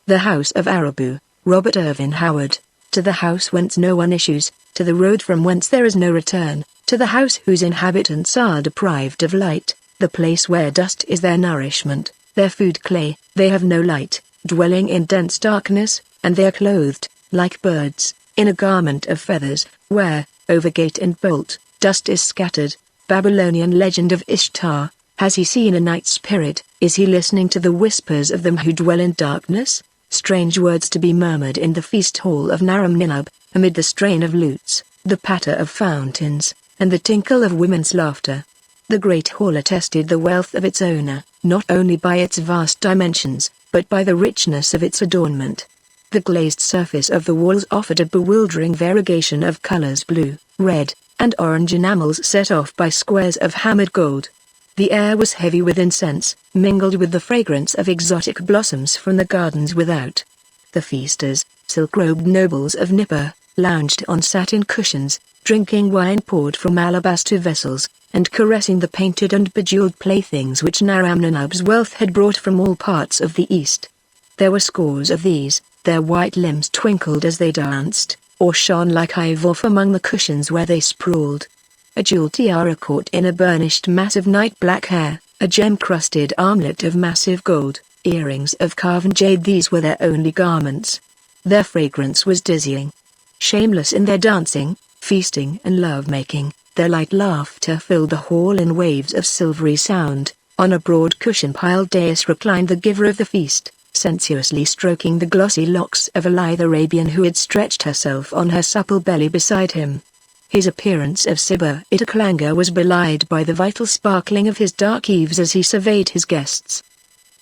The house of Arabu, Robert Ervin Howard. To the house whence no one issues, to the road from whence there is no return, to the house whose inhabitants are deprived of light, the place where dust is their nourishment, their food clay, they have no light, dwelling in dense darkness, and they are clothed, like birds, in a garment of feathers, where, over gate and bolt, dust is scattered. Babylonian legend of Ishtar. Has he seen a night spirit? Is he listening to the whispers of them who dwell in darkness? Strange words to be murmured in the feast hall of Naram-Ninub, amid the strain of lutes, the patter of fountains, and the tinkle of women's laughter. The great hall attested the wealth of its owner, not only by its vast dimensions, but by the richness of its adornment. The glazed surface of the walls offered a bewildering variegation of colors: blue, red, and orange enamels set off by squares of hammered gold. The air was heavy with incense, mingled with the fragrance of exotic blossoms from the gardens without. The feasters, silk-robed nobles of Nippur, lounged on satin cushions, drinking wine poured from alabaster vessels, and caressing the painted and bejeweled playthings which Naram-Ninub's wealth had brought from all parts of the east. There were scores of these, their white limbs twinkled as they danced, or shone like ivory among the cushions where they sprawled. A jeweled tiara caught in a burnished mass of night-black hair, a gem-crusted armlet of massive gold, earrings of carven jade, these were their only garments. Their fragrance was dizzying. Shameless in their dancing, feasting and love-making, their light laughter filled the hall in waves of silvery sound. On a broad cushion-piled dais reclined the giver of the feast, sensuously stroking the glossy locks of a lithe Arabian who had stretched herself on her supple belly beside him. His appearance of sybaritic clangor was belied by the vital sparkling of his dark eaves as he surveyed his guests.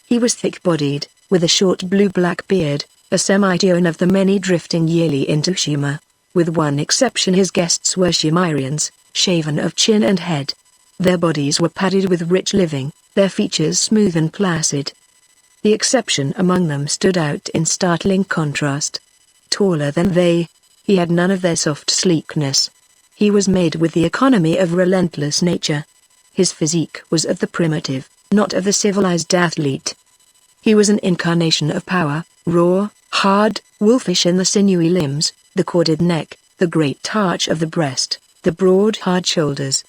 He was thick-bodied, with a short blue-black beard, a semi-tone of the many drifting yearly into Shima. With one exception, his guests were Shimirians, shaven of chin and head. Their bodies were padded with rich living, their features smooth and placid. The exception among them stood out in startling contrast. Taller than they, he had none of their soft sleekness. He was made with the economy of relentless nature. His physique was of the primitive, not of the civilized athlete. He was an incarnation of power, raw, hard, wolfish in the sinewy limbs, the corded neck, the great arch of the breast, the broad hard shoulders.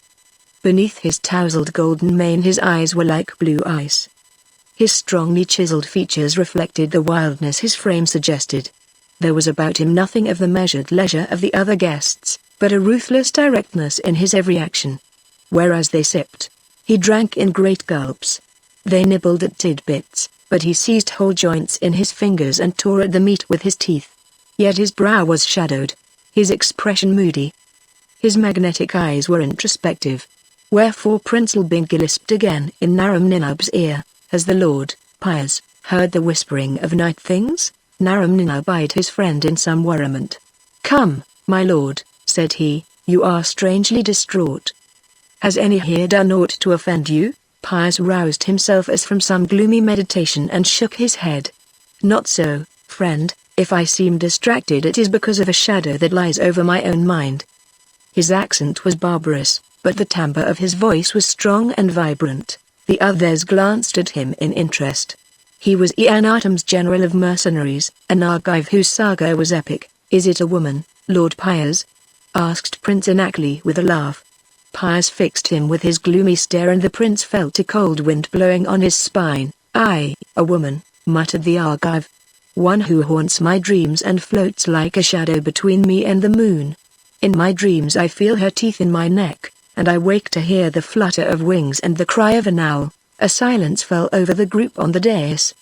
Beneath his tousled golden mane his eyes were like blue ice. His strongly chiseled features reflected the wildness his frame suggested. There was about him nothing of the measured leisure of the other guests, but a ruthless directness in his every action. Whereas they sipped, he drank in great gulps. They nibbled at tidbits, but he seized whole joints in his fingers and tore at the meat with his teeth. Yet his brow was shadowed, his expression moody. His magnetic eyes were introspective. Wherefore Prince Albin lisped again in Naram-Ninub's ear, as the Lord, pious, heard the whispering of night things. Naram-Ninub eyed his friend in some worriment. "Come, my lord," said he, "you are strangely distraught. Has any here done aught to offend you?" Pius roused himself as from some gloomy meditation and shook his head. "Not so, friend, if I seem distracted it is because of a shadow that lies over my own mind." His accent was barbarous, but the timbre of his voice was strong and vibrant. The others glanced at him in interest. He was Eanatum's general of mercenaries, an Argive whose saga was epic. "Is it a woman, Lord Pius?" asked Prince Inakli with a laugh. Pius fixed him with his gloomy stare and the prince felt a cold wind blowing on his spine. "Aye, a woman," muttered the Argive. "One who haunts my dreams and floats like a shadow between me and the moon. In my dreams I feel her teeth in my neck, and I wake to hear the flutter of wings and the cry of an owl." A silence fell over the group on the dais.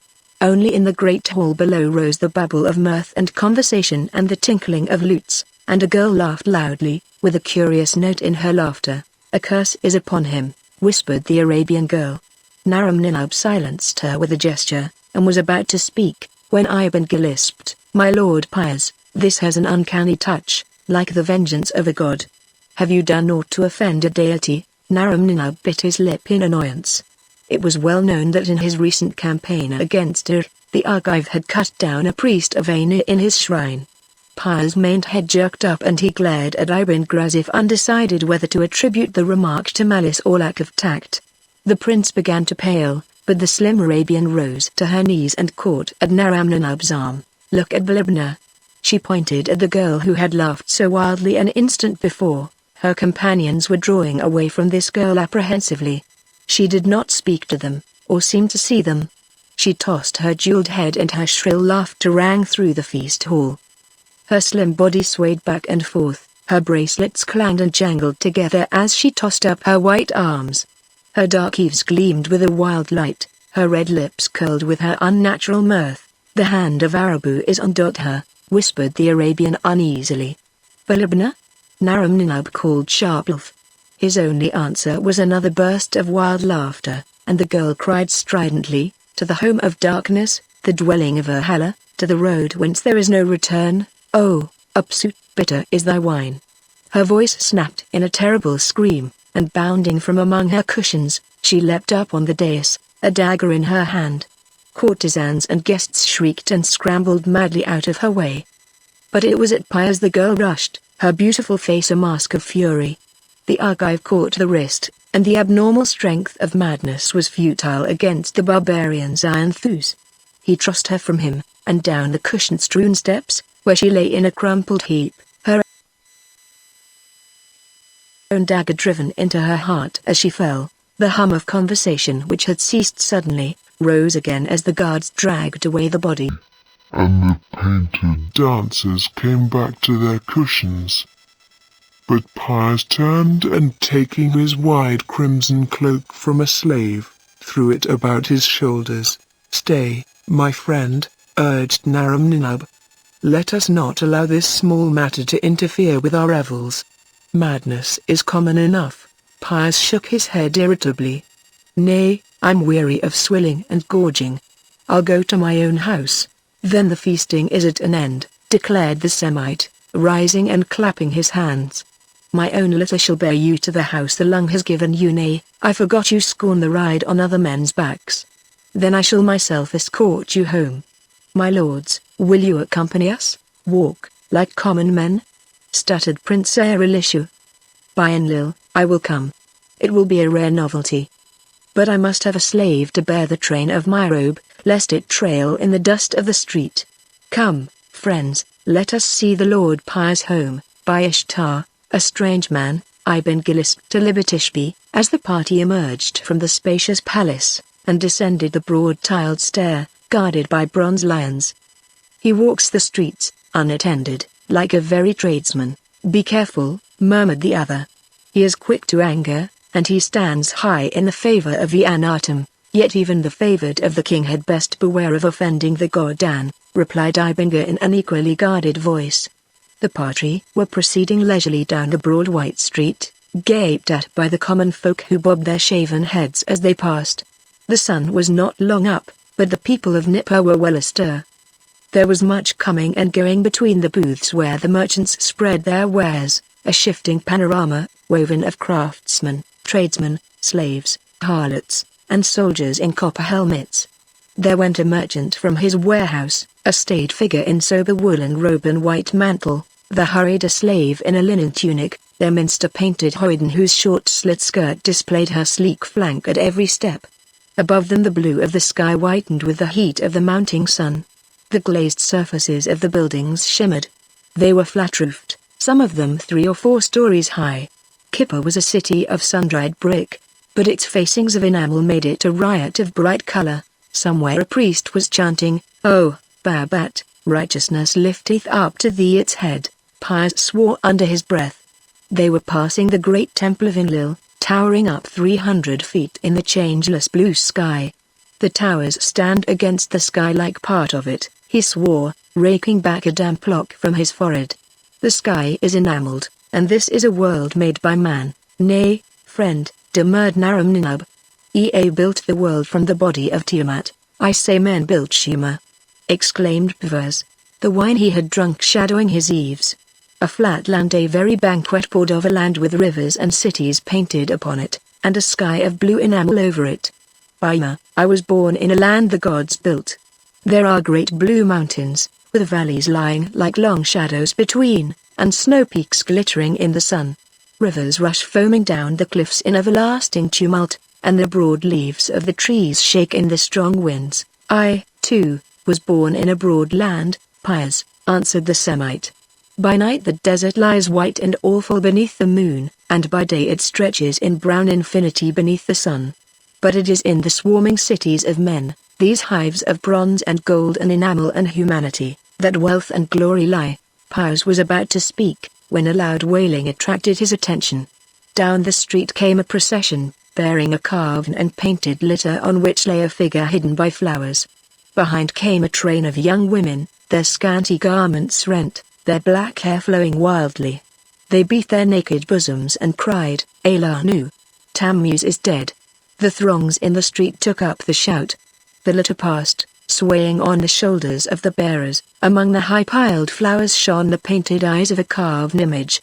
Only in the great hall below rose the babble of mirth and conversation and the tinkling of lutes, and a girl laughed loudly, with a curious note in her laughter. "A curse is upon him," whispered the Arabian girl. Naram-Ninub silenced her with a gesture, and was about to speak, when Ibn lisped, "My lord Pius, this has an uncanny touch, like the vengeance of a god. Have you done aught to offend a deity?" Naram-Ninub bit his lip in annoyance. It was well known that in his recent campaign against the Argive had cut down a priest of Aenir in his shrine. Pius' maned head jerked up and he glared at Ibn as if undecided whether to attribute the remark to malice or lack of tact. The prince began to pale, but the slim Arabian rose to her knees and caught at Naram-Ninub's arm. "Look at Balibna." She pointed at the girl who had laughed so wildly an instant before. Her companions were drawing away from this girl apprehensively. She did not speak to them, or seem to see them. She tossed her jeweled head and her shrill laughter rang through the feast hall. Her slim body swayed back and forth, her bracelets clanged and jangled together as she tossed up her white arms. Her dark eaves gleamed with a wild light, her red lips curled with her unnatural mirth. "The hand of Arabu is on her," whispered the Arabian uneasily. "Balibna?" Naram-Ninub called sharply. His only answer was another burst of wild laughter, and the girl cried stridently, "To the home of darkness, the dwelling of Erhala, to the road whence there is no return, oh, Upsut, bitter is thy wine." Her voice snapped in a terrible scream, and bounding from among her cushions, she leapt up on the dais, a dagger in her hand. Courtesans and guests shrieked and scrambled madly out of her way. But it was at Piers the girl rushed, her beautiful face a mask of fury. The archive caught the wrist, and the abnormal strength of madness was futile against the barbarian's iron thews. He tossed her from him, and down the cushion-strewn steps, where she lay in a crumpled heap, her own dagger driven into her heart as she fell. The hum of conversation which had ceased suddenly, rose again as the guards dragged away the body. And the painted dancers came back to their cushions. But Piers turned and taking his wide crimson cloak from a slave, threw it about his shoulders. "Stay, my friend," urged Naram-Ninub. "Let us not allow this small matter to interfere with our revels. Madness is common enough." Piers shook his head irritably. "Nay, I'm weary of swilling and gorging. I'll go to my own house. Then the feasting is at an end," declared the Semite, rising and clapping his hands. "My own litter shall bear you to the house the lung has given you. Nay, I forgot you scorn the ride on other men's backs. Then I shall myself escort you home. My lords, will you accompany us, walk, like common men?" stuttered Prince Erelishu. "By Enlil, I will come. It will be a rare novelty. But I must have a slave to bear the train of my robe, lest it trail in the dust of the street. Come, friends, let us see the Lord Piers home, by Ishtar, a strange man." Iben lisped to Libetishbi, as the party emerged from the spacious palace, and descended the broad tiled stair, guarded by bronze lions. "He walks the streets, unattended, like a very tradesman." "Be careful," murmured the other. "He is quick to anger, and he stands high in the favor of the Anatum, yet even the favored of the king had best beware of offending the god Dan," replied Ibenga in an equally guarded voice. The party were proceeding leisurely down the broad white street, gaped at by the common folk who bobbed their shaven heads as they passed. The sun was not long up, but the people of Nippur were well astir. There was much coming and going between the booths where the merchants spread their wares, a shifting panorama, woven of craftsmen, tradesmen, slaves, harlots, and soldiers in copper helmets. There went a merchant from his warehouse, a staid figure in sober woolen robe and white mantle. There hurried a slave in a linen tunic, their minster-painted hoyden whose short slit skirt displayed her sleek flank at every step. Above them the blue of the sky whitened with the heat of the mounting sun. The glazed surfaces of the buildings shimmered. They were flat-roofed, some of them 3 or 4 stories high. Kippur was a city of sun-dried brick, but its facings of enamel made it a riot of bright color. Somewhere a priest was chanting, "Oh, Babat, righteousness lifteth up to thee its head," Piers swore under his breath. They were passing the great temple of Enlil, towering up 300 feet in the changeless blue sky. "The towers stand against the sky like part of it," he swore, raking back a damp lock from his forehead. "The sky is enameled, and this is a world made by man." "Nay, friend," demurred Naram-Ninub. "Ea built the world from the body of Tiamat. I say men built Shema," exclaimed Pivers, the wine he had drunk shadowing his eaves. A flat land, a very banquet poured over land with rivers and cities painted upon it, and a sky of blue enamel over it. "Baima, I was born in a land the gods built. There are great blue mountains, with valleys lying like long shadows between, and snow peaks glittering in the sun. Rivers rush foaming down the cliffs in everlasting tumult, and the broad leaves of the trees shake in the strong winds. I, too, was born in a broad land, Piers, answered the Semite. By night the desert lies white and awful beneath the moon, and by day it stretches in brown infinity beneath the sun. But it is in the swarming cities of men, these hives of bronze and gold and enamel and humanity, that wealth and glory lie. Piers was about to speak, when a loud wailing attracted his attention. Down the street came a procession, bearing a carved and painted litter on which lay a figure hidden by flowers. Behind came a train of young women, their scanty garments rent, their black hair flowing wildly. They beat their naked bosoms and cried, "Alanu! Tammuz is dead." The throngs in the street took up the shout. The litter passed, swaying on the shoulders of the bearers. Among the high-piled flowers shone the painted eyes of a carved image.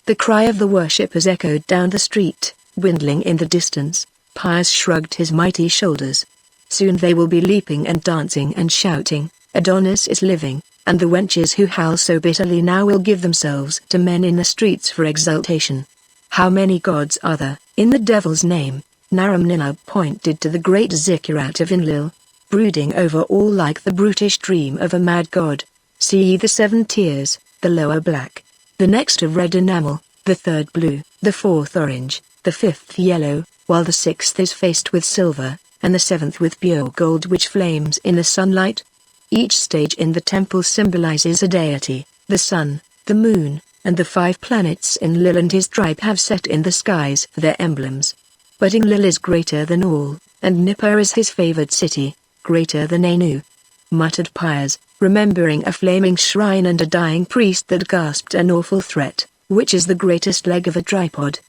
The cry of the worshippers echoed down the street, dwindling in the distance. Piers shrugged his mighty shoulders. Soon they will be leaping and dancing and shouting, "Adonis is living," and the wenches who howl so bitterly now will give themselves to men in the streets for exultation. How many gods are there, in the devil's name? Naram-Ninab pointed to the great zikkurat of Enlil, brooding over all like the brutish dream of a mad god. See ye the 7 tiers, the lower black, the next of red enamel, the third blue, the fourth orange, the fifth yellow, while the sixth is faced with silver, and the seventh with pure gold which flames in the sunlight? Each stage in the temple symbolizes a deity. The sun, the moon, and the 5 planets Enlil and his tribe have set in the skies for their emblems. But Enlil is greater than all, and Nippur is his favored city, greater than Anu, muttered Piers, remembering a flaming shrine and a dying priest that gasped an awful threat. Which is the greatest leg of a tripod?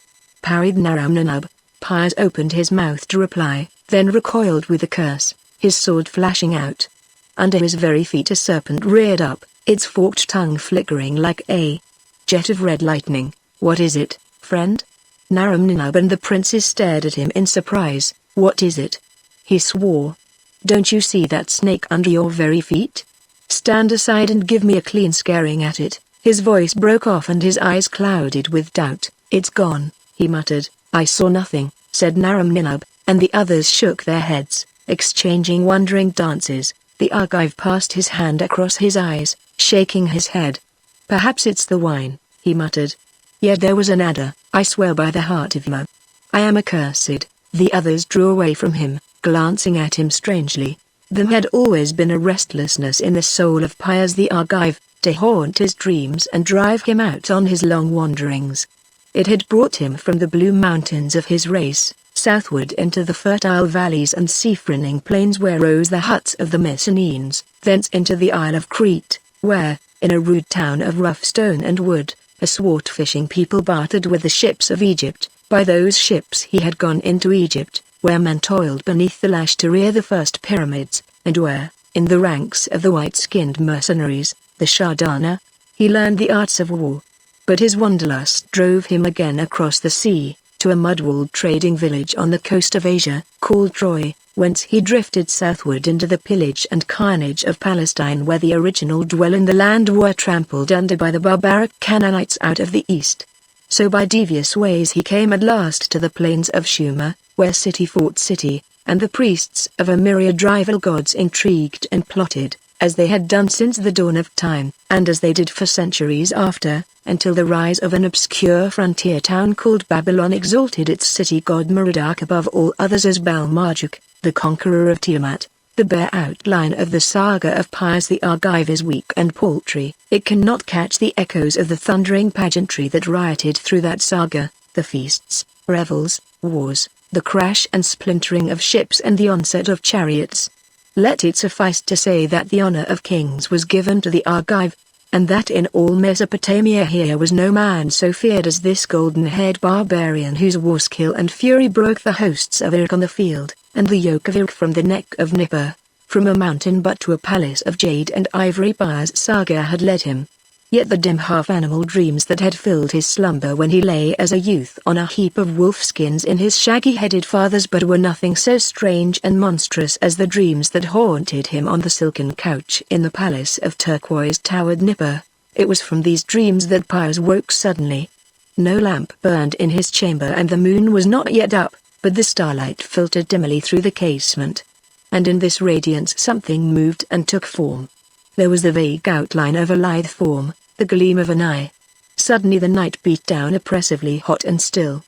Parried Naram-Ninab. Piers opened his mouth to reply, then recoiled with a curse, his sword flashing out. Under his very feet a serpent reared up, its forked tongue flickering like a jet of red lightning. What is it, friend? Naram-Ninab and the princes stared at him in surprise. What is it? He swore. Don't you see that snake under your very feet? Stand aside and give me a clean scaring at it. His voice broke off and his eyes clouded with doubt. It's gone, he muttered. I saw nothing, said Naram-Ninab, and the others shook their heads, exchanging wondering glances. The Argive passed his hand across his eyes, shaking his head. Perhaps it's the wine, he muttered. Yet there was an adder, I swear by the heart of Ma. I am accursed. The others drew away from him, glancing at him strangely. There had always been a restlessness in the soul of Piers the Argive, to haunt his dreams and drive him out on his long wanderings. It had brought him from the blue mountains of his race, southward into the fertile valleys and sea-frinning plains where rose the huts of the Mycenaeans, thence into the Isle of Crete, where, in a rude town of rough stone and wood, a swart fishing people bartered with the ships of Egypt. By those ships he had gone into Egypt, where men toiled beneath the lash to rear the first pyramids, and where, in the ranks of the white-skinned mercenaries, the Shardana, he learned the arts of war. But his wanderlust drove him again across the sea, to a mud-walled trading village on the coast of Asia, called Troy, whence he drifted southward into the pillage and carnage of Palestine, where the original dwell in the land were trampled under by the barbaric Canaanites out of the east. So by devious ways he came at last to the plains of Sumer, where city fought city, and the priests of a myriad rival gods intrigued and plotted, as they had done since the dawn of time, and as they did for centuries after, until the rise of an obscure frontier town called Babylon exalted its city god Merodach above all others as Bel-Marduk, the conqueror of Tiamat. The bare outline of the saga of Piers the Argive is weak and paltry. It cannot catch the echoes of the thundering pageantry that rioted through that saga, the feasts, revels, wars, the crash and splintering of ships and the onset of chariots. Let it suffice to say that the honor of kings was given to the Argive, and that in all Mesopotamia here was no man so feared as this golden-haired barbarian whose war skill and fury broke the hosts of Irk on the field, and the yoke of Irk from the neck of Nippur. From a mountain but to a palace of jade and ivory Piers' saga had led him. Yet the dim half-animal dreams that had filled his slumber when he lay as a youth on a heap of wolf-skins in his shaggy-headed father's bed were nothing so strange and monstrous as the dreams that haunted him on the silken couch in the palace of turquoise-towered Nippur. It was from these dreams that Piers woke suddenly. No lamp burned in his chamber and the moon was not yet up, but the starlight filtered dimly through the casement. And in this radiance something moved and took form. There was the vague outline of a lithe form, the gleam of an eye. Suddenly the night beat down oppressively hot and still.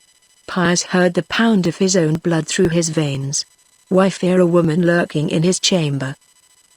Pius heard the pound of his own blood through his veins. Why fear a woman lurking in his chamber?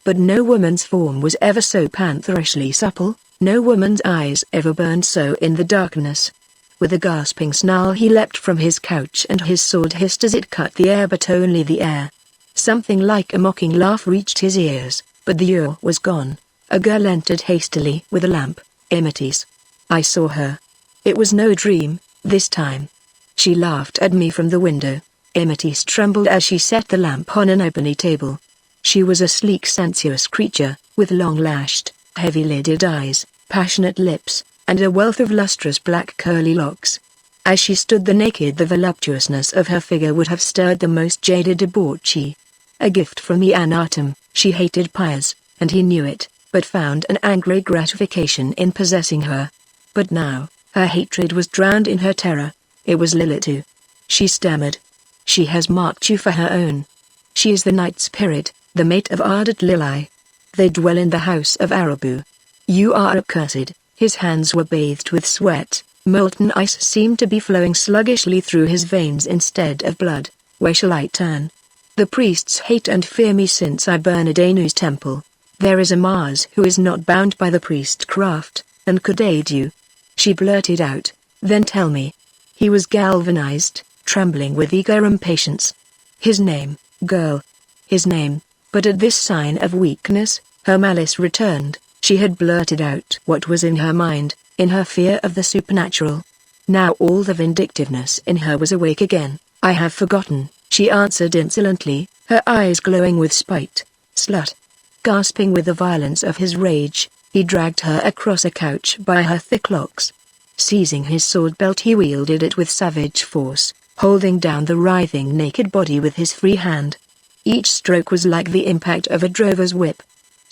But no woman's form was ever so pantherishly supple, no woman's eyes ever burned so in the darkness. With a gasping snarl he leapt from his couch and his sword hissed as it cut the air, but only the air. Something like a mocking laugh reached his ears, but the lure was gone. A girl entered hastily with a lamp. Amity's. I saw her. It was no dream, this time. She laughed at me from the window. Amity's trembled as she set the lamp on an ebony table. She was a sleek sensuous creature, with long-lashed, heavy-lidded eyes, passionate lips, and a wealth of lustrous black curly locks. As she stood there naked, the voluptuousness of her figure would have stirred the most jaded debauchee. A gift from the anatom, she hated Pius, and he knew it, but found an angry gratification in possessing her. But now, her hatred was drowned in her terror. It was Lilitu. She stammered. She has marked you for her own. She is the night spirit, the mate of ardent Lili. They dwell in the house of Arabu. You are accursed. His hands were bathed with sweat. Molten ice seemed to be flowing sluggishly through his veins instead of blood. Where shall I turn? The priests hate and fear me since I burned Anu's temple. There is a Mars who is not bound by the priestcraft, and could aid you. She blurted out, then tell me. He was galvanized, trembling with eager impatience. His name, girl. His name. But at this sign of weakness, her malice returned. She had blurted out what was in her mind, in her fear of the supernatural. Now all the vindictiveness in her was awake again. I have forgotten, she answered insolently, her eyes glowing with spite. Slut. Gasping with the violence of his rage, he dragged her across a couch by her thick locks. Seizing his sword belt he wielded it with savage force, holding down the writhing naked body with his free hand. Each stroke was like the impact of a drover's whip.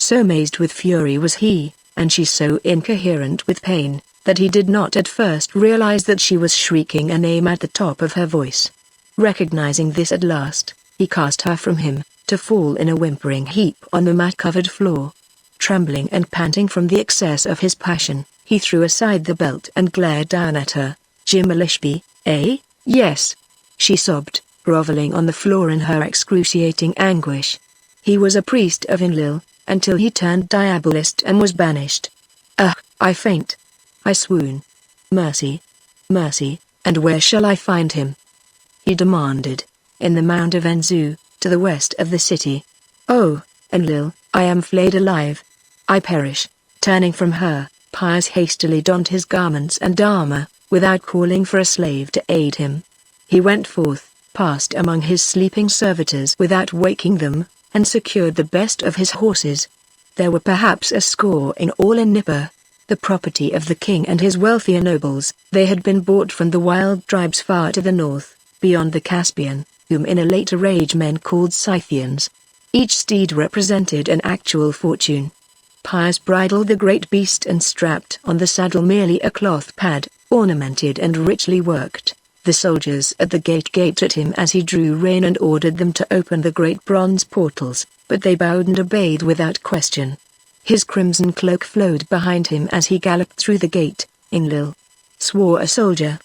So mazed with fury was he, and she so incoherent with pain, that he did not at first realize that she was shrieking a name at the top of her voice. Recognizing this at last, he cast her from him, to fall in a whimpering heap on the mat-covered floor. Trembling and panting from the excess of his passion, he threw aside the belt and glared down at her. Jim Alishby, eh? Yes. She sobbed, groveling on the floor in her excruciating anguish. He was a priest of Enlil, until he turned diabolist and was banished. I faint. I swoon. Mercy. Mercy, and where shall I find him? He demanded. In the mound of Enzu, to the west of the city. Oh, Enlil, I am flayed alive. I perish. Turning from her, Pius hastily donned his garments and armor, without calling for a slave to aid him. He went forth, passed among his sleeping servitors without waking them, and secured the best of his horses. There were perhaps a score in all in Nippur, the property of the king and his wealthier nobles. They had been bought from the wild tribes far to the north, beyond the Caspian, whom in a later age men called Scythians. Each steed represented an actual fortune. Pius bridled the great beast and strapped on the saddle merely a cloth pad, ornamented and richly worked. The soldiers at the gate gaped at him as he drew rein and ordered them to open the great bronze portals, but they bowed and obeyed without question. His crimson cloak flowed behind him as he galloped through the gate. Enlil, swore a soldier.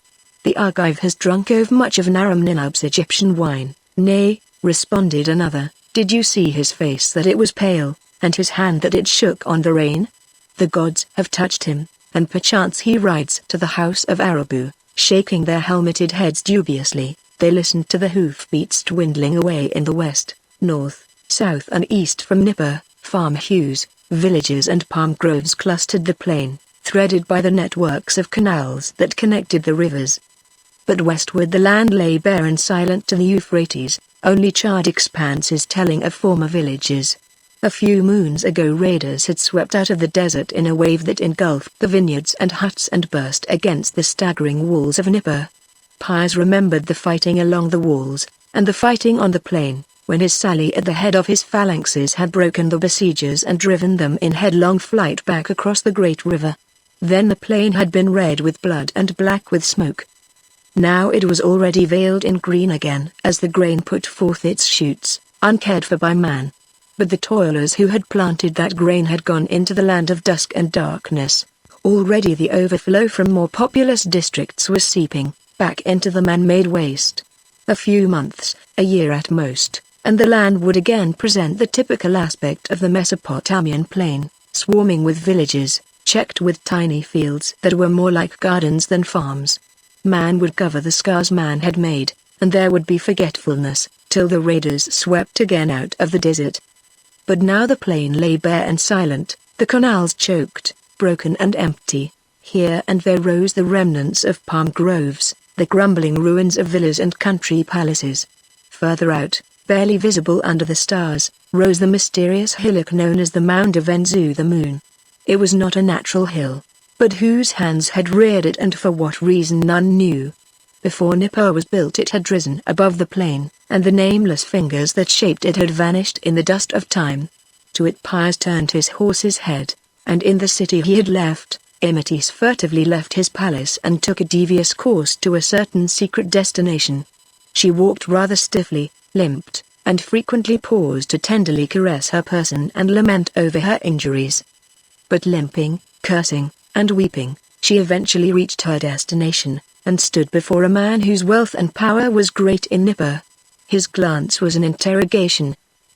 The archive has drunk over much of Naram Ninab's Egyptian wine. Nay, responded another, did you see his face that it was pale, and his hand that it shook on the rein? The gods have touched him, and perchance he rides to the house of Arabu. Shaking their helmeted heads dubiously, they listened to the hoofbeats dwindling away in the west, north, south and east from Nippur. Farm hues, villages and palm groves clustered the plain, threaded by the networks of canals that connected the rivers. But westward the land lay bare and silent to the Euphrates, only charred expanses telling of former villages. A few moons ago raiders had swept out of the desert in a wave that engulfed the vineyards and huts and burst against the staggering walls of Nippur. Pius remembered the fighting along the walls, and the fighting on the plain, when his sally at the head of his phalanxes had broken the besiegers and driven them in headlong flight back across the great river. Then the plain had been red with blood and black with smoke. Now it was already veiled in green again as the grain put forth its shoots, uncared for by man. But the toilers who had planted that grain had gone into the land of dusk and darkness. Already the overflow from more populous districts was seeping back into the man-made waste. A few months, a year at most, and the land would again present the typical aspect of the Mesopotamian plain, swarming with villages, checked with tiny fields that were more like gardens than farms. Man would cover the scars man had made, and there would be forgetfulness, till the raiders swept again out of the desert. But now the plain lay bare and silent, the canals choked, broken and empty. Here and there rose the remnants of palm groves, the crumbling ruins of villas and country palaces. Further out, barely visible under the stars, rose the mysterious hillock known as the Mound of Enzu the Moon. It was not a natural hill, but whose hands had reared it and for what reason none knew. Before Nippur was built it had risen above the plain, and the nameless fingers that shaped it had vanished in the dust of time. To it Pius turned his horse's head, and in the city he had left, Emitis furtively left his palace and took a devious course to a certain secret destination. She walked rather stiffly, limped, and frequently paused to tenderly caress her person and lament over her injuries. But limping, cursing, and weeping, she eventually reached her destination, and stood before a man whose wealth and power was great in Nippur. His glance was an interrogation.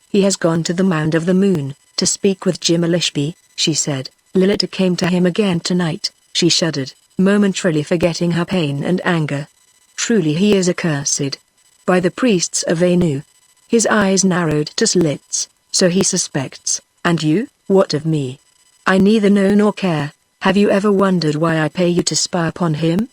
"He has gone to the Mound of the Moon, to speak with Jimilishbi," she said. Lilita came to him again tonight. She shuddered, momentarily forgetting her pain and anger. "Truly he is accursed. By the priests of Anu." His eyes narrowed to slits. "So he suspects, and you, what of me?" "I neither know nor care. Have you ever wondered why I pay you to spy upon him?"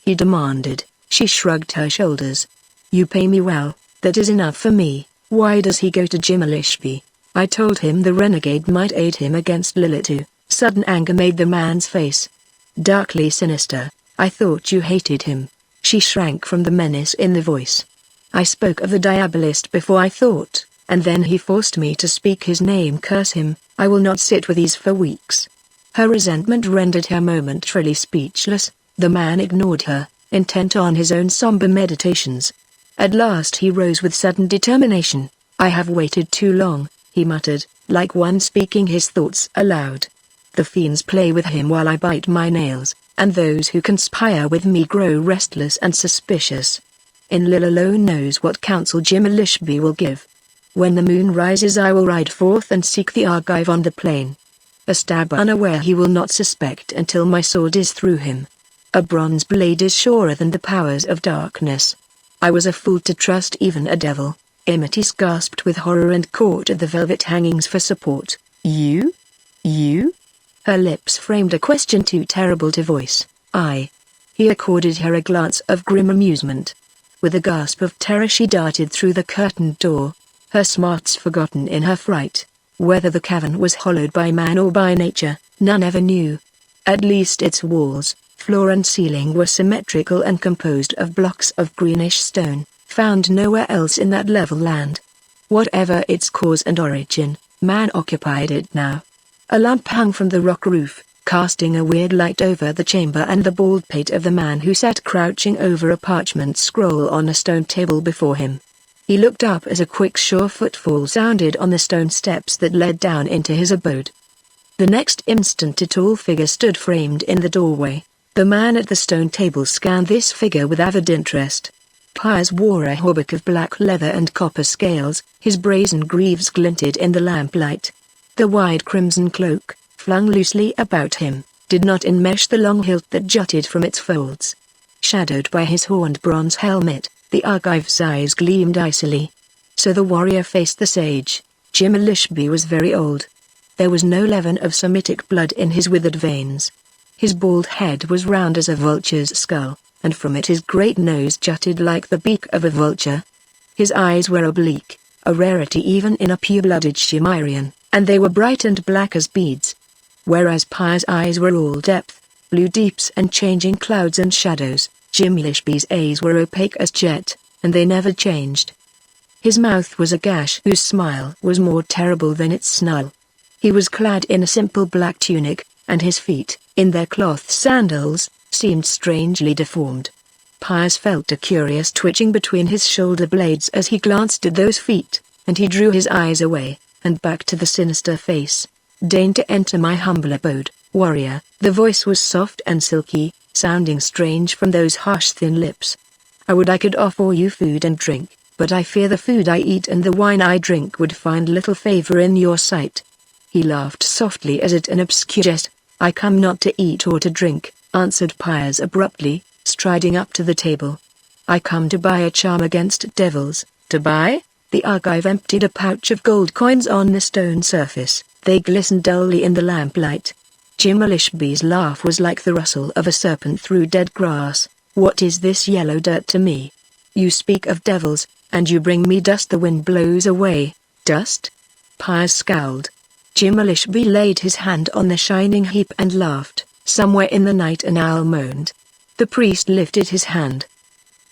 he demanded. She shrugged her shoulders. "You pay me well, that is enough for me. Why does he go to Jimilishbi?" "I told him the renegade might aid him against Lilitu." Sudden anger made the man's face darkly sinister. "I thought you hated him." She shrank from the menace in the voice. "I spoke of the diabolist before I thought, and then he forced me to speak his name. Curse him, I will not sit with these for weeks." Her resentment rendered her momentarily speechless. The man ignored her, intent on his own somber meditations. At last he rose with sudden determination. "I have waited too long," he muttered, like one speaking his thoughts aloud. "The fiends play with him while I bite my nails, and those who conspire with me grow restless and suspicious. Enlil alone knows what counsel Jimilishbi will give. When the moon rises I will ride forth and seek the Argive on the plain. A stab unaware he will not suspect until my sword is through him. A bronze blade is surer than the powers of darkness. I was a fool to trust even a devil." Emitis gasped with horror and caught at the velvet hangings for support. "You? You?" Her lips framed a question too terrible to voice. "I." He accorded her a glance of grim amusement. With a gasp of terror she darted through the curtained door, her smarts forgotten in her fright. Whether the cavern was hollowed by man or by nature, none ever knew. At least its walls, floor and ceiling were symmetrical and composed of blocks of greenish stone, found nowhere else in that level land. Whatever its cause and origin, man occupied it now. A lamp hung from the rock roof, casting a weird light over the chamber and the bald pate of the man who sat crouching over a parchment scroll on a stone table before him. He looked up as a quick sure footfall sounded on the stone steps that led down into his abode. The next instant a tall figure stood framed in the doorway. The man at the stone table scanned this figure with avid interest. Pius wore a hauberk of black leather and copper scales, his brazen greaves glinted in the lamplight. The wide crimson cloak, flung loosely about him, did not enmesh the long hilt that jutted from its folds. Shadowed by his horned bronze helmet, the Argive's eyes gleamed icily. So the warrior faced the sage. Jimilishbi was very old. There was no leaven of Semitic blood in his withered veins. His bald head was round as a vulture's skull, and from it his great nose jutted like the beak of a vulture. His eyes were oblique, a rarity even in a pure-blooded Cimmerian, and they were bright and black as beads. Whereas Pius' eyes were all depth, blue deeps and changing clouds and shadows, Jimilishbi's eyes were opaque as jet, and they never changed. His mouth was a gash whose smile was more terrible than its snarl. He was clad in a simple black tunic, and his feet, in their cloth sandals, seemed strangely deformed. Pius felt a curious twitching between his shoulder blades as he glanced at those feet, and he drew his eyes away, and back to the sinister face. "Deign to enter my humble abode, warrior." The voice was soft and silky, sounding strange from those harsh thin lips. "I would I could offer you food and drink, but I fear the food I eat and the wine I drink would find little favor in your sight." He laughed softly as at an obscure jest. "I come not to eat or to drink," answered Pius abruptly, striding up to the table. "I come to buy a charm against devils." "To buy?" The archive emptied a pouch of gold coins on the stone surface. They glistened dully in the lamplight. Jim Alishby's laugh was like the rustle of a serpent through dead grass. "What is this yellow dirt to me? You speak of devils, and you bring me dust the wind blows away." "Dust?" Pius scowled. Jim Alishby laid his hand on the shining heap and laughed. Somewhere in the night an owl moaned. The priest lifted his hand.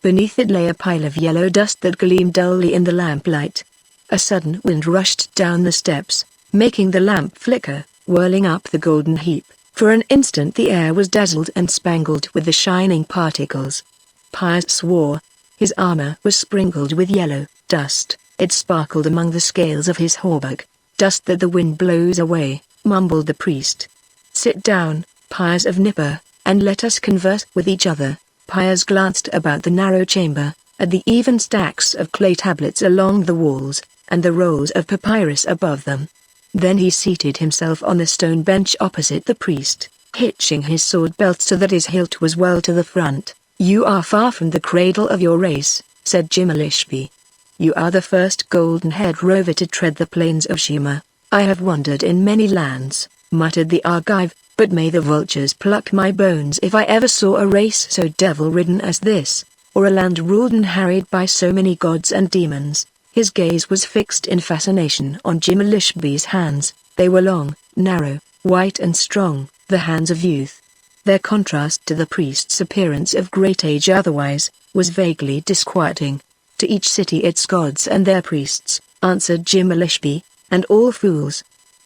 Beneath it lay a pile of yellow dust that gleamed dully in the lamplight. A sudden wind rushed down the steps, making the lamp flicker, whirling up the golden heap. For an instant the air was dazzled and spangled with the shining particles. Pius swore. His armor was sprinkled with yellow dust. It sparkled among the scales of his hauberk. "Dust that the wind blows away," mumbled the priest. "Sit down, Pius of Nipper, and let us converse with each other." Pius glanced about the narrow chamber, at the even stacks of clay tablets along the walls, and the rolls of papyrus above them. Then he seated himself on the stone bench opposite the priest, hitching his sword belt so that his hilt was well to the front. "You are far from the cradle of your race," said Jim Alishby. "You are the first golden-haired rover to tread the plains of Shima." "I have wandered in many lands," muttered the archive, "but may the vultures pluck my bones if I ever saw a race so devil-ridden as this, or a land ruled and harried by so many gods and demons." His gaze was fixed in fascination on Jim Alishby's hands. They were long, narrow, white and strong, the hands of youth. Their contrast to the priest's appearance of great age otherwise, was vaguely disquieting. "To each city its gods and their priests," answered Jim Alishby, "and all fools.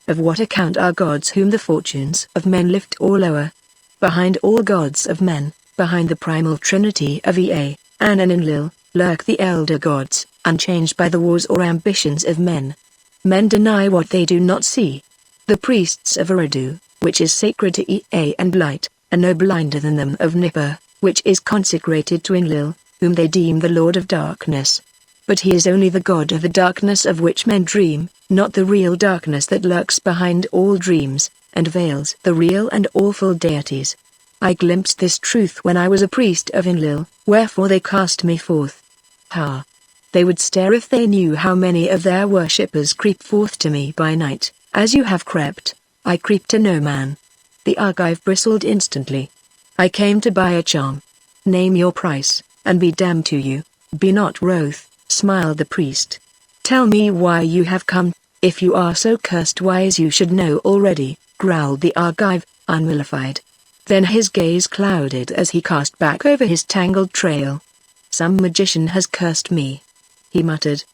Of what account are gods whom the fortunes of men lift or lower? Behind all gods of men, behind the primal trinity of Ea, An and Enlil, lurk the elder gods, unchanged by the wars or ambitions of men. Men deny what they do not see. The priests of Arabu, which is sacred to Ea and light, are no blinder than them of Nippur, which is consecrated to Enlil, whom they deem the lord of darkness. But he is only the god of the darkness of which men dream, not the real darkness that lurks behind all dreams, and veils the real and awful deities. I glimpsed this truth when I was a priest of Enlil, wherefore they cast me forth." "Ha! They would stare if they knew how many of their worshippers creep forth to me by night, as you have crept." "I creep to no man." The archive bristled instantly. "I came to buy a charm." "Name your price, and be damned to you." "Be not wroth," smiled the priest. "Tell me why you have come. If you are so cursed wise you should know already," growled the archive, unmollified. Then his gaze clouded as he cast back over his tangled trail. "Some magician has cursed me," he muttered.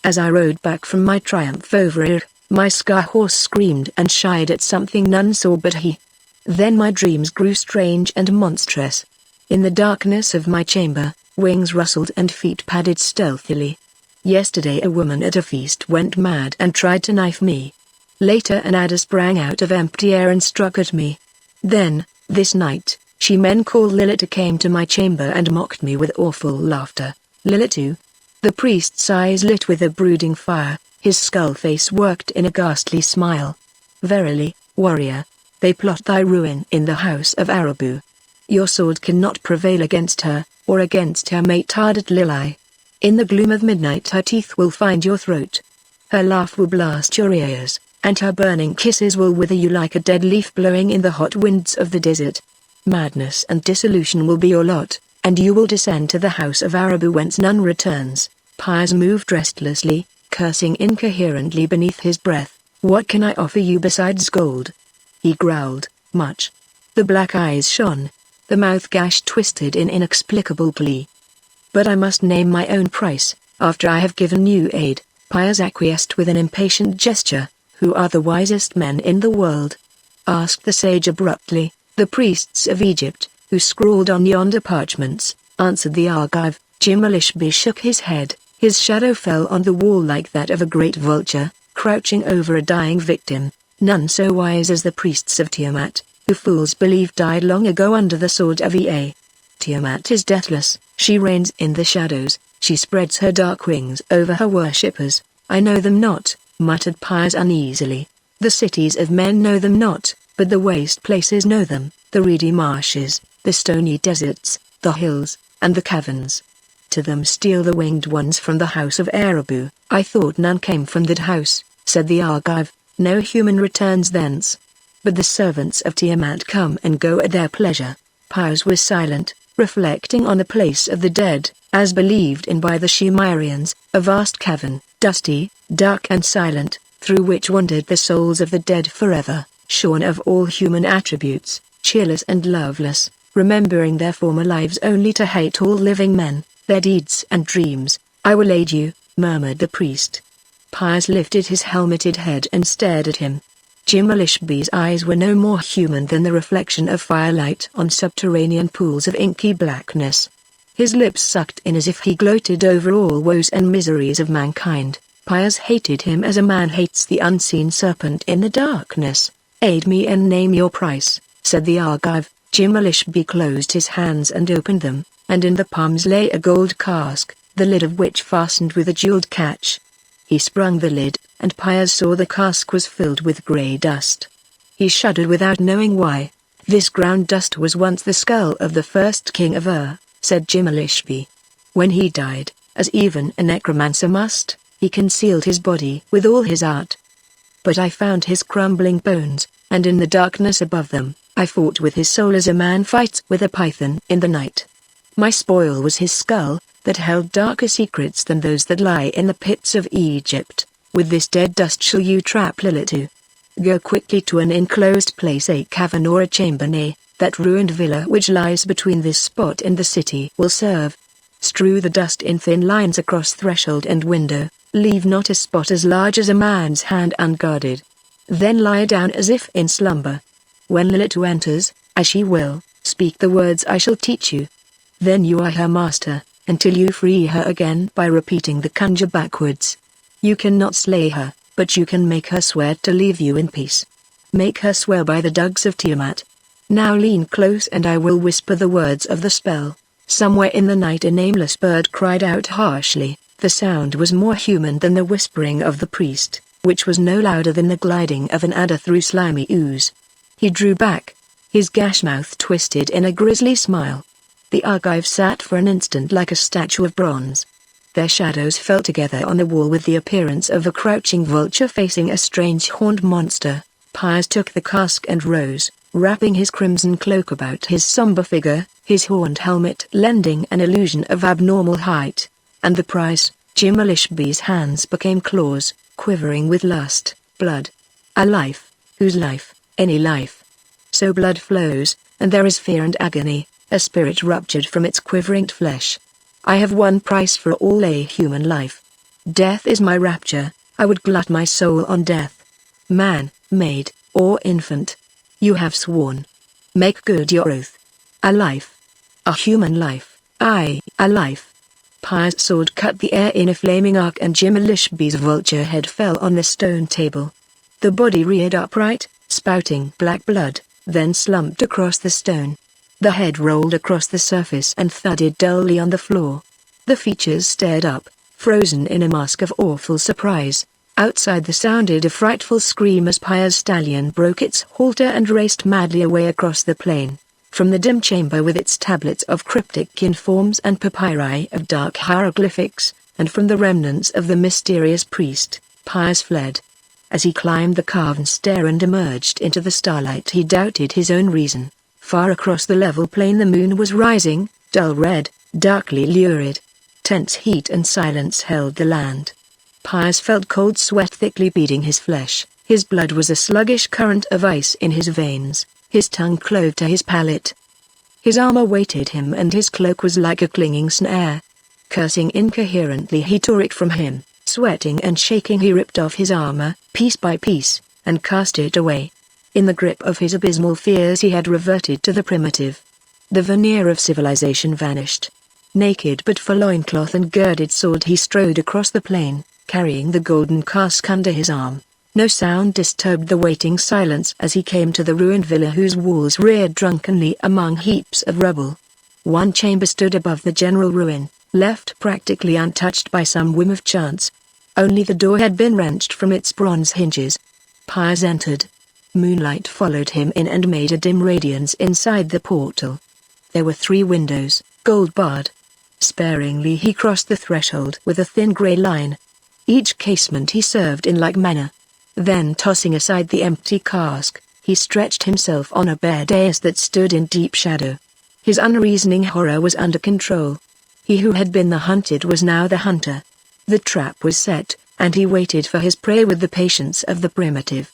"As I rode back from my triumph over Ir, my sky horse screamed and shied at something none saw but he. Then my dreams grew strange and monstrous. In the darkness of my chamber, wings rustled and feet padded stealthily. Yesterday a woman at a feast went mad and tried to knife me. Later an adder sprang out of empty air and struck at me. Then, this night, she men called Lilith came to my chamber and mocked me with awful laughter." "Lilith?" The priest's eyes lit with a brooding fire, his skull face worked in a ghastly smile. "Verily, warrior, they plot thy ruin in the house of Arabu. Your sword cannot prevail against her, or against her mate Tardat Lilai. In the gloom of midnight her teeth will find your throat. Her laugh will blast your ears, and her burning kisses will wither you like a dead leaf blowing in the hot winds of the desert. Madness and dissolution will be your lot, and you will descend to the house of Arabu whence none returns." Pius moved restlessly, cursing incoherently beneath his breath. "What can I offer you besides gold?" he growled. "Much." The black eyes shone, the mouth gash twisted in inexplicable glee. "But I must name my own price, after I have given you aid." Pius acquiesced with an impatient gesture. "Who are the wisest men in the world?" asked the sage abruptly. "The priests of Egypt, who scrawled on yonder parchments, answered the Argive. Jimilishbi shook his head. His shadow fell on the wall like that of a great vulture, crouching over a dying victim. None so wise as the priests of Tiamat, who fools believe died long ago under the sword of Ea. Tiamat is deathless, she reigns in the shadows, she spreads her dark wings over her worshippers. I know them not, muttered Piers uneasily. The cities of men know them not, but the waste places know them, the reedy marshes, the stony deserts, the hills, and the caverns. To them steal the winged ones from the house of Arabu. I thought none came from that house, said the Argive. No human returns thence. But the servants of Tiamat come and go at their pleasure. Piers was silent, reflecting on the place of the dead, as believed in by the Shemarians, a vast cavern, dusty, dark and silent, through which wandered the souls of the dead forever, shorn of all human attributes, cheerless and loveless, remembering their former lives only to hate all living men, their deeds and dreams. I will aid you, murmured the priest. Piers lifted his helmeted head and stared at him. Jimilishbi's eyes were no more human than the reflection of firelight on subterranean pools of inky blackness. His lips sucked in as if he gloated over all woes and miseries of mankind. Piers hated him as a man hates the unseen serpent in the darkness. Aid me and name your price, said the Argive. Jimilishbi closed his hands and opened them, and in the palms lay a gold cask, the lid of which fastened with a jeweled catch. He sprung the lid, and Piers saw the cask was filled with grey dust. He shuddered without knowing why. This ground dust was once the skull of the first king of Ur, said Jimilishbi. When he died, as even a necromancer must, he concealed his body with all his art. But I found his crumbling bones, and in the darkness above them, I fought with his soul as a man fights with a python in the night. My spoil was his skull, that held darker secrets than those that lie in the pits of Egypt. With this dead dust shall you trap Lilitu. Go quickly to an enclosed place, a cavern or a chamber, nay, that ruined villa which lies between this spot and the city will serve. Strew the dust in thin lines across threshold and window, leave not a spot as large as a man's hand unguarded. Then lie down as if in slumber. When Lilitu enters, as she will, speak the words I shall teach you. Then you are her master, until you free her again by repeating the conjure backwards. You cannot slay her, but you can make her swear to leave you in peace. Make her swear by the dogs of Tiamat. Now lean close and I will whisper the words of the spell. Somewhere in the night a nameless bird cried out harshly. The sound was more human than the whispering of the priest, which was no louder than the gliding of an adder through slimy ooze. He drew back. His gash mouth twisted in a grisly smile. The Argive sat for an instant like a statue of bronze. Their shadows fell together on the wall with the appearance of a crouching vulture facing a strange horned monster. Piers took the cask and rose, wrapping his crimson cloak about his somber figure, his horned helmet lending an illusion of abnormal height. And the price, Jimilishbi's hands became claws, quivering with lust, blood. A life, whose life, any life. So blood flows, and there is fear and agony, a spirit ruptured from its quivering flesh. I have one price for all a human life. Death is my rapture, I would glut my soul on death. Man, maid, or infant. You have sworn. Make good your oath. A life. A human life, aye, a life. Piers' sword cut the air in a flaming arc and Jimilishbi's vulture head fell on the stone table. The body reared upright, spouting black blood, then slumped across the stone. The head rolled across the surface and thudded dully on the floor. The features stared up, frozen in a mask of awful surprise. Outside there sounded a frightful scream as Piers' stallion broke its halter and raced madly away across the plain. From the dim chamber with its tablets of cryptic cuneiforms and papyri of dark hieroglyphics, and from the remnants of the mysterious priest, Piers fled. As he climbed the carven stair and emerged into the starlight he doubted his own reason. Far across the level plain the moon was rising, dull red, darkly lurid. Tense heat and silence held the land. Piers felt cold sweat thickly beading his flesh. His blood was a sluggish current of ice in his veins. His tongue clove to his palate. His armor weighted him and his cloak was like a clinging snare. Cursing incoherently he tore it from him. Sweating and shaking he ripped off his armor, piece by piece, and cast it away. In the grip of his abysmal fears he had reverted to the primitive. The veneer of civilization vanished. Naked but for loincloth and girded sword he strode across the plain, carrying the golden cask under his arm. No sound disturbed the waiting silence as he came to the ruined villa whose walls reared drunkenly among heaps of rubble. One chamber stood above the general ruin, left practically untouched by some whim of chance. Only the door had been wrenched from its bronze hinges. Piers entered. Moonlight followed him in and made a dim radiance inside the portal. There were 3 windows, gold-barred. Sparingly he crossed the threshold with a thin grey line. Each casement he served in like manner. Then tossing aside the empty cask, he stretched himself on a bare dais that stood in deep shadow. His unreasoning horror was under control. He who had been the hunted was now the hunter. The trap was set, and he waited for his prey with the patience of the primitive.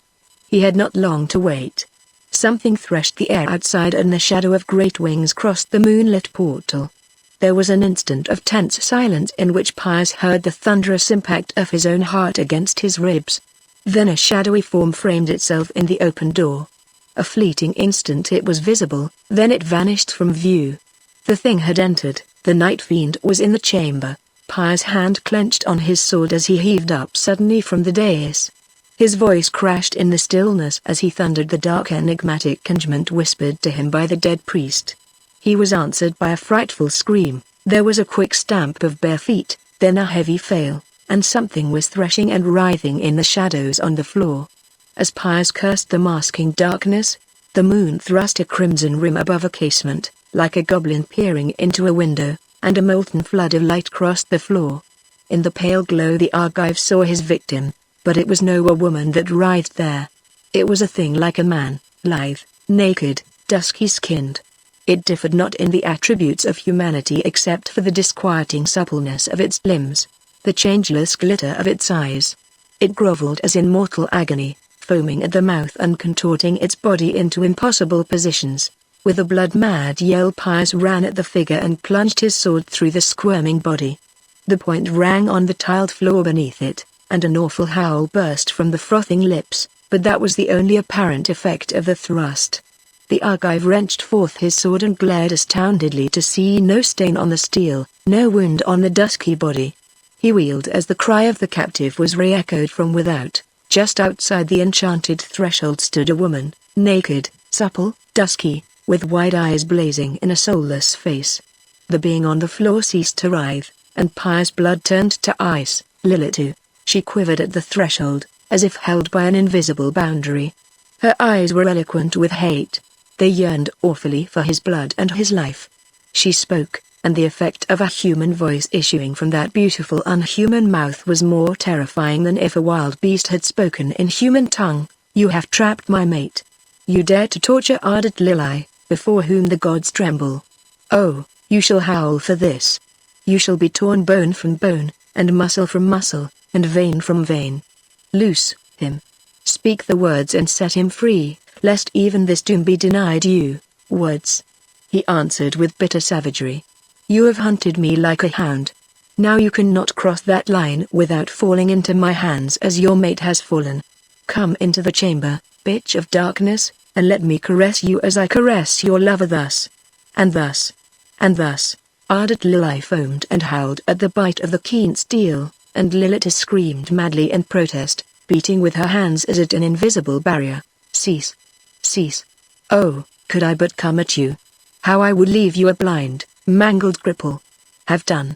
He had not long to wait. Something threshed the air outside and the shadow of great wings crossed the moonlit portal. There was an instant of tense silence in which Piers heard the thunderous impact of his own heart against his ribs. Then a shadowy form framed itself in the open door. A fleeting instant it was visible, then it vanished from view. The thing had entered, the night fiend was in the chamber. Piers' hand clenched on his sword as he heaved up suddenly from the dais. His voice crashed in the stillness as he thundered the dark enigmatic conjurement whispered to him by the dead priest. He was answered by a frightful scream. There was a quick stamp of bare feet, then a heavy fail, and something was threshing and writhing in the shadows on the floor. As Piers cursed the masking darkness, the moon thrust a crimson rim above a casement, like a goblin peering into a window, and a molten flood of light crossed the floor. In the pale glow the Argive saw his victim, but it was no woman that writhed there. It was a thing like a man, lithe, naked, dusky-skinned. It differed not in the attributes of humanity except for the disquieting suppleness of its limbs, the changeless glitter of its eyes. It groveled as in mortal agony, foaming at the mouth and contorting its body into impossible positions. With a blood-mad yell Piers ran at the figure and plunged his sword through the squirming body. The point rang on the tiled floor beneath it, and an awful howl burst from the frothing lips, but that was the only apparent effect of the thrust. The Argive wrenched forth his sword and glared astoundedly to see no stain on the steel, no wound on the dusky body. He wheeled as the cry of the captive was re-echoed from without. Just outside the enchanted threshold stood a woman, naked, supple, dusky, with wide eyes blazing in a soulless face. The being on the floor ceased to writhe, and Piers' blood turned to ice. Lilith. She quivered at the threshold, as if held by an invisible boundary. Her eyes were eloquent with hate. They yearned awfully for his blood and his life. She spoke, and the effect of a human voice issuing from that beautiful unhuman mouth was more terrifying than if a wild beast had spoken in human tongue. "You have trapped my mate. You dare to torture ardent Lili, before whom the gods tremble. Oh, you shall howl for this. You shall be torn bone from bone, and muscle from muscle, and vein from vein. Loose him. Speak the words and set him free, lest even this doom be denied you." "Words," he answered with bitter savagery. "You have hunted me like a hound. Now you cannot cross that line without falling into my hands as your mate has fallen. Come into the chamber, bitch of darkness, and let me caress you as I caress your lover thus. And thus. And thus." Ardent Lili foamed and howled at the bite of the keen steel, and Lilith screamed madly in protest, beating with her hands as at an invisible barrier. "Cease. Cease. Oh, could I but come at you. How I would leave you a blind, mangled cripple. Have done.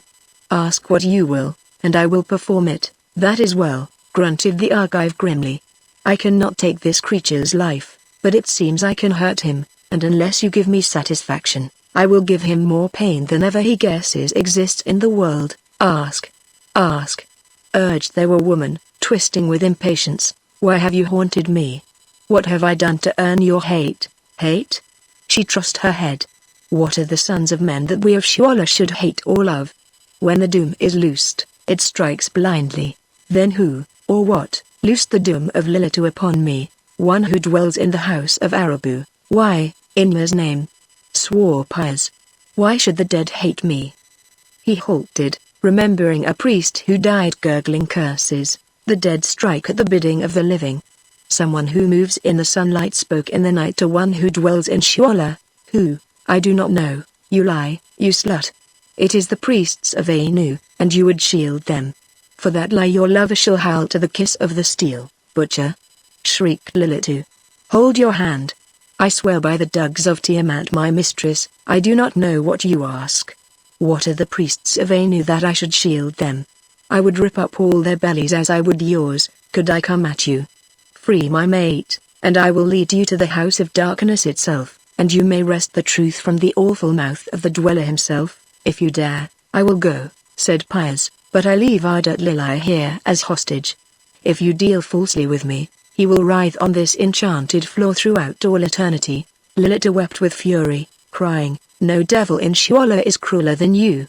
Ask what you will, and I will perform it." "That is well," grunted the Argive grimly. "I cannot take this creature's life, but it seems I can hurt him, and unless you give me satisfaction, I will give him more pain than ever he guesses exists in the world. Ask. Ask," urged the woman, twisting with impatience. "Why have you haunted me? What have I done to earn your hate?" "Hate?" She tossed her head. "What are the sons of men that we of Shuala should hate all of? When the doom is loosed, it strikes blindly. Then who, or what, loosed the doom of Lilith upon me, one who dwells in the house of Arabu? Why, in Ma's name?" swore Piers. "Why should the dead hate me?" He halted, remembering a priest who died gurgling curses. The dead strike at the bidding of the living. Someone who moves in the sunlight spoke in the night to one who dwells in Shuala. "Who? I do not know. You lie, you slut." It is the priests of Anu, and you would shield them. For that lie your lover shall howl to the kiss of the steel, butcher!" shrieked Lilitu. "Hold your hand. I swear by the dogs of Tiamat my mistress, I do not know what you ask. What are the priests of Anu that I should shield them? I would rip up all their bellies as I would yours, could I come at you. Free my mate, and I will lead you to the house of darkness itself, and you may wrest the truth from the awful mouth of the dweller himself, if you dare." "I will go," said Piers, "but I leave Ardat Lili here as hostage. If you deal falsely with me, he will writhe on this enchanted floor throughout all eternity." Lilith wept with fury, crying, "No devil in Shuala is crueler than you.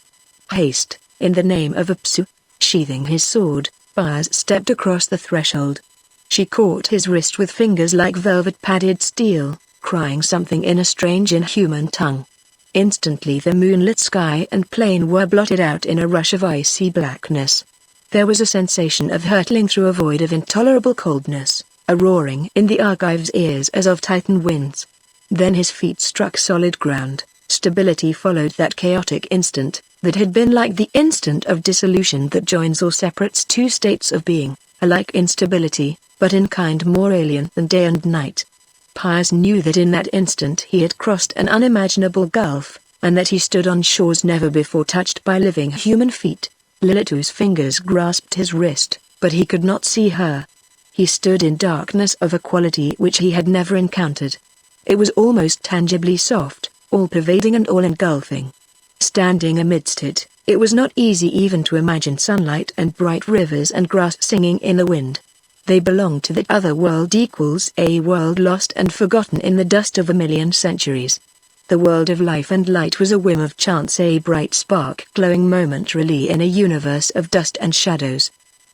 Haste, in the name of Apsu." Sheathing his sword, Piers stepped across the threshold. She caught his wrist with fingers like velvet-padded steel, crying something in a strange inhuman tongue. Instantly the moonlit sky and plain were blotted out in a rush of icy blackness. There was a sensation of hurtling through a void of intolerable coldness, a roaring in the Argive's ears as of titan winds. Then his feet struck solid ground. Stability followed that chaotic instant, that had been like the instant of dissolution that joins or separates two states of being, a like instability, but in kind more alien than day and night. Piers knew that in that instant he had crossed an unimaginable gulf, and that he stood on shores never before touched by living human feet. Lilitu's fingers grasped his wrist, but he could not see her. He stood in darkness of a quality which he had never encountered. It was almost tangibly soft, all-pervading and all-engulfing. Standing amidst it, it was not easy even to imagine sunlight and bright rivers and grass singing in the wind. They belonged to that other world, equals a world lost and forgotten in the dust of a million centuries. The world of life and light was a whim of chance, a bright spark glowing momentarily in a universe of dust and shadows.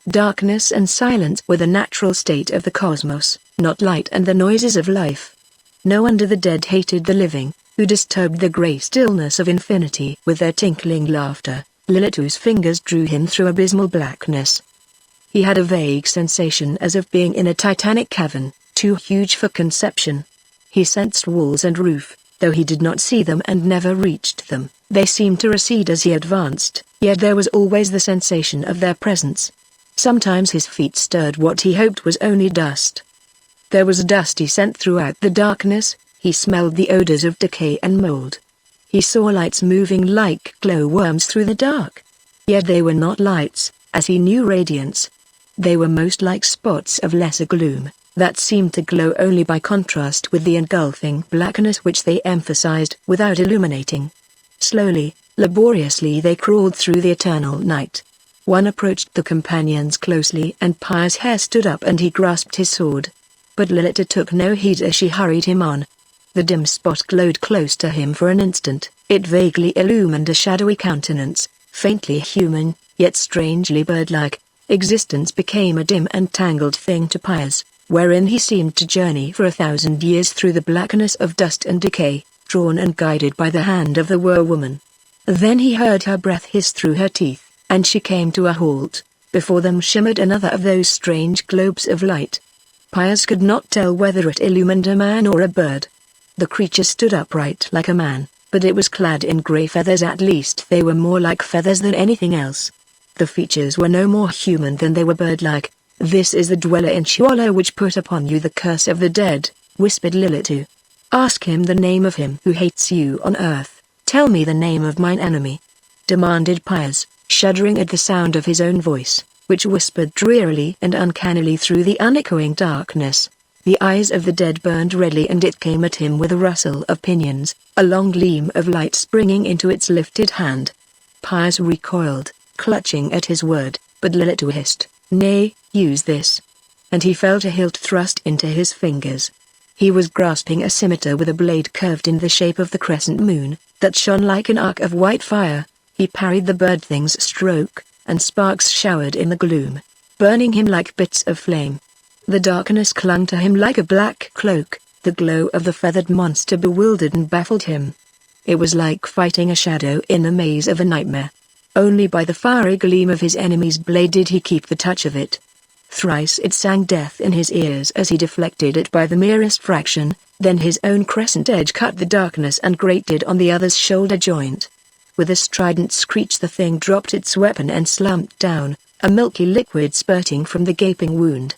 Darkness and silence were the natural state of the cosmos, not light and the noises of life. No wonder the dead hated the living, who disturbed the grey stillness of infinity with their tinkling laughter. Lilitu's fingers drew him through abysmal blackness. He had a vague sensation as of being in a titanic cavern, too huge for conception. He sensed walls and roof, though he did not see them and never reached them. They seemed to recede as he advanced, yet there was always the sensation of their presence. Sometimes his feet stirred what he hoped was only dust. There was a dusty scent throughout the darkness. He smelled the odors of decay and mold. He saw lights moving like glowworms through the dark. Yet they were not lights, as he knew radiance. They were most like spots of lesser gloom, that seemed to glow only by contrast with the engulfing blackness which they emphasized without illuminating. Slowly, laboriously they crawled through the eternal night. One approached the companions closely and Piers' hair stood up and he grasped his sword. But Lilith took no heed as she hurried him on. The dim spot glowed close to him for an instant. It vaguely illumined a shadowy countenance, faintly human, yet strangely bird-like. Existence became a dim and tangled thing to Piers, wherein he seemed to journey for 1,000 years through the blackness of dust and decay, drawn and guided by the hand of the Were-Woman. Then he heard her breath hiss through her teeth, and she came to a halt. Before them shimmered another of those strange globes of light. Piers could not tell whether it illumined a man or a bird. The creature stood upright like a man, but it was clad in grey feathers. At least they were more like feathers than anything else. The features were no more human than they were bird-like. "This is the dweller in Shuala which put upon you the curse of the dead," whispered Lilitu. "Ask him the name of him who hates you on earth. Tell me the name of mine enemy," demanded Piers, shuddering at the sound of his own voice, which whispered drearily and uncannily through the unechoing darkness. The eyes of the dead burned redly and it came at him with a rustle of pinions, a long gleam of light springing into its lifted hand. Piers recoiled, clutching at his word, but Lilitu hissed, "Nay, use this." And he felt a hilt thrust into his fingers. He was grasping a scimitar with a blade curved in the shape of the crescent moon, that shone like an arc of white fire. He parried the bird thing's stroke, and sparks showered in the gloom, burning him like bits of flame. The darkness clung to him like a black cloak. The glow of the feathered monster bewildered and baffled him. It was like fighting a shadow in the maze of a nightmare. Only by the fiery gleam of his enemy's blade did he keep the touch of it. Thrice it sang death in his ears as he deflected it by the merest fraction, then his own crescent edge cut the darkness and grated on the other's shoulder joint. With a strident screech the thing dropped its weapon and slumped down, a milky liquid spurting from the gaping wound.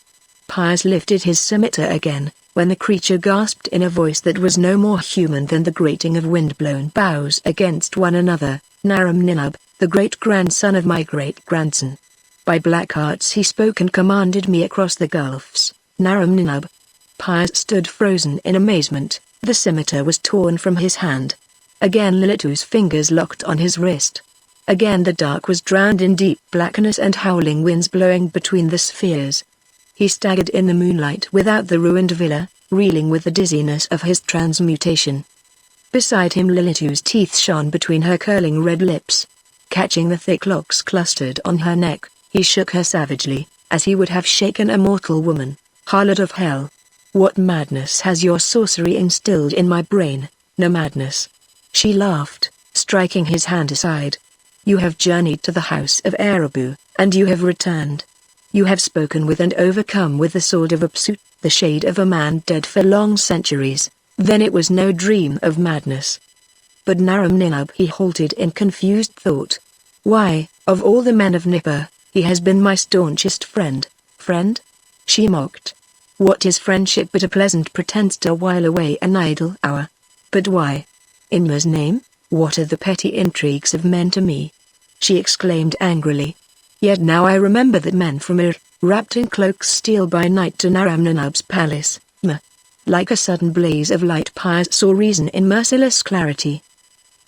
Piers lifted his scimitar again, when the creature gasped in a voice that was no more human than the grating of wind-blown boughs against one another, "Naram-Ninub, the great-grandson of my great-grandson. By black arts he spoke and commanded me across the gulfs, Naram-Ninub." Piers stood frozen in amazement. The scimitar was torn from his hand. Again Lilitu's fingers locked on his wrist. Again the dark was drowned in deep blackness and howling winds blowing between the spheres. He staggered in the moonlight without the ruined villa, reeling with the dizziness of his transmutation. Beside him Lilitu's teeth shone between her curling red lips. Catching the thick locks clustered on her neck, he shook her savagely, as he would have shaken a mortal woman. "Harlot of hell! What madness has your sorcery instilled in my brain?" "No madness." She laughed, striking his hand aside. "You have journeyed to the house of Arabu, and you have returned. You have spoken with and overcome with the sword of Apsu, the shade of a man dead for long centuries. Then it was no dream of madness." But Naram-Ninub, he halted in confused thought. "Why, of all the men of Nippur, he has been my staunchest friend." "Friend?" she mocked. "What is friendship but a pleasant pretense to while away an idle hour? But why? In Ma's name, what are the petty intrigues of men to me?" she exclaimed angrily. "Yet now I remember that men from wrapped in cloaks steal by night to Naram-Ninub's palace." Like a sudden blaze of light Piers saw reason in merciless clarity.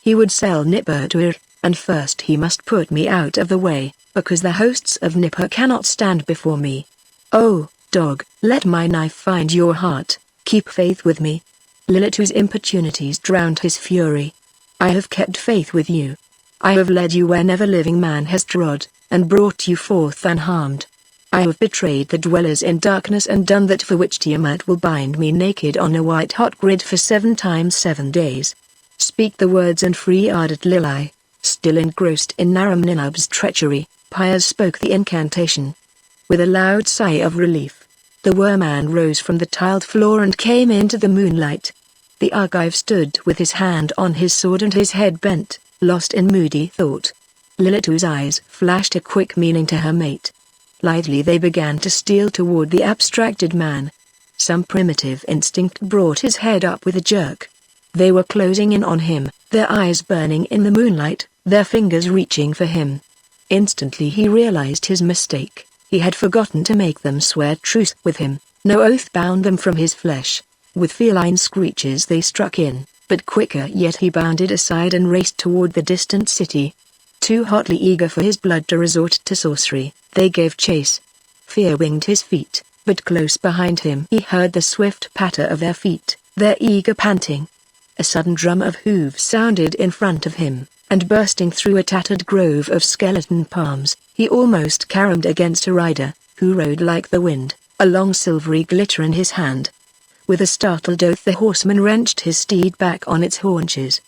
"He would sell Nippur to and first he must put me out of the way, because the hosts of Nippur cannot stand before me. Oh, dog, let my knife find your heart, keep faith with me." Lilitu's importunities drowned his fury. "I have kept faith with you. I have led you where never living man has trod, and brought you forth unharmed. I have betrayed the dwellers in darkness and done that for which Tiamat will bind me naked on a white-hot grid for 7 times 7 days. Speak the words and free ardent Lili." Still engrossed in Naram-Ninub's treachery, Piers spoke the incantation. With a loud sigh of relief, the worman rose from the tiled floor and came into the moonlight. The Argive stood with his hand on his sword and his head bent, lost in moody thought. Lilitu's eyes flashed a quick meaning to her mate. Lithely they began to steal toward the abstracted man. Some primitive instinct brought his head up with a jerk. They were closing in on him, their eyes burning in the moonlight, their fingers reaching for him. Instantly he realized his mistake. He had forgotten to make them swear truce with him. No oath bound them from his flesh. With feline screeches they struck in, but quicker yet he bounded aside and raced toward the distant city. Too hotly eager for his blood to resort to sorcery, they gave chase. Fear winged his feet, but close behind him he heard the swift patter of their feet, their eager panting. A sudden drum of hooves sounded in front of him, and bursting through a tattered grove of skeleton palms, he almost caromed against a rider, who rode like the wind, a long silvery glitter in his hand. With a startled oath the horseman wrenched his steed back on its haunches.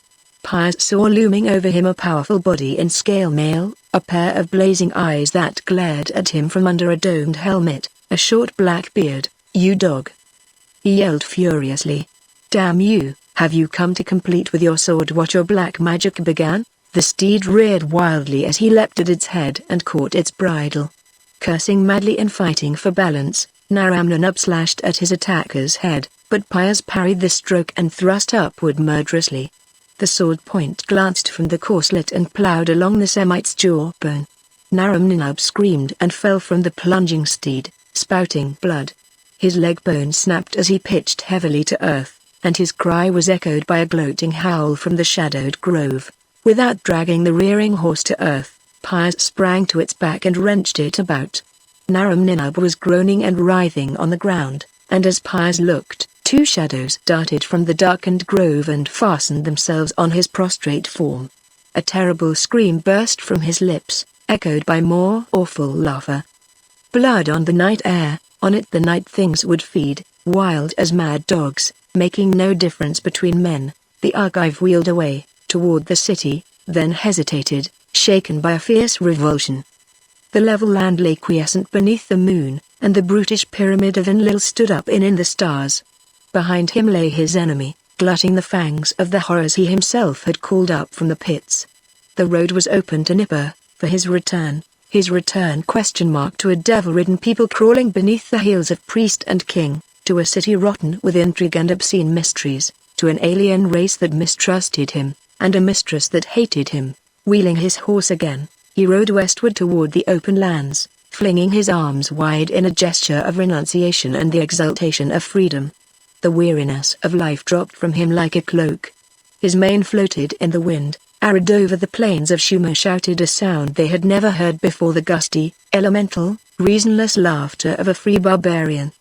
Piers saw looming over him a powerful body in scale mail, a pair of blazing eyes that glared at him from under a domed helmet, a short black beard. "You dog!" he yelled furiously. "Damn you, have you come to complete with your sword what your black magic began?" The steed reared wildly as he leapt at its head and caught its bridle. Cursing madly and fighting for balance, Naram-Ninub slashed at his attacker's head, but Piers parried the stroke and thrust upward murderously. The sword point glanced from the corselet and plowed along the Semite's jawbone. Naram-Ninub screamed and fell from the plunging steed, spouting blood. His leg bone snapped as he pitched heavily to earth, and his cry was echoed by a gloating howl from the shadowed grove. Without dragging the rearing horse to earth, Piers sprang to its back and wrenched it about. Naram-Ninub was groaning and writhing on the ground, and as Piers looked, 2 shadows darted from the darkened grove and fastened themselves on his prostrate form. A terrible scream burst from his lips, echoed by more awful laughter. Blood on the night air, on it the night things would feed, wild as mad dogs, making no difference between men. The Argive wheeled away, toward the city, then hesitated, shaken by a fierce revulsion. The level land lay quiescent beneath the moon, and the brutish pyramid of Enlil stood up in the stars. Behind him lay his enemy, glutting the fangs of the horrors he himself had called up from the pits. The road was open to Nipper, for his return to a devil-ridden people crawling beneath the heels of priest and king, to a city rotten with intrigue and obscene mysteries, to an alien race that mistrusted him, and a mistress that hated him. Wheeling his horse again, he rode westward toward the open lands, flinging his arms wide in a gesture of renunciation and the exultation of freedom. The weariness of life dropped from him like a cloak. His mane floated in the wind. Arid over the plains of Shumer shouted a sound they had never heard before, the gusty, elemental, reasonless laughter of a free barbarian.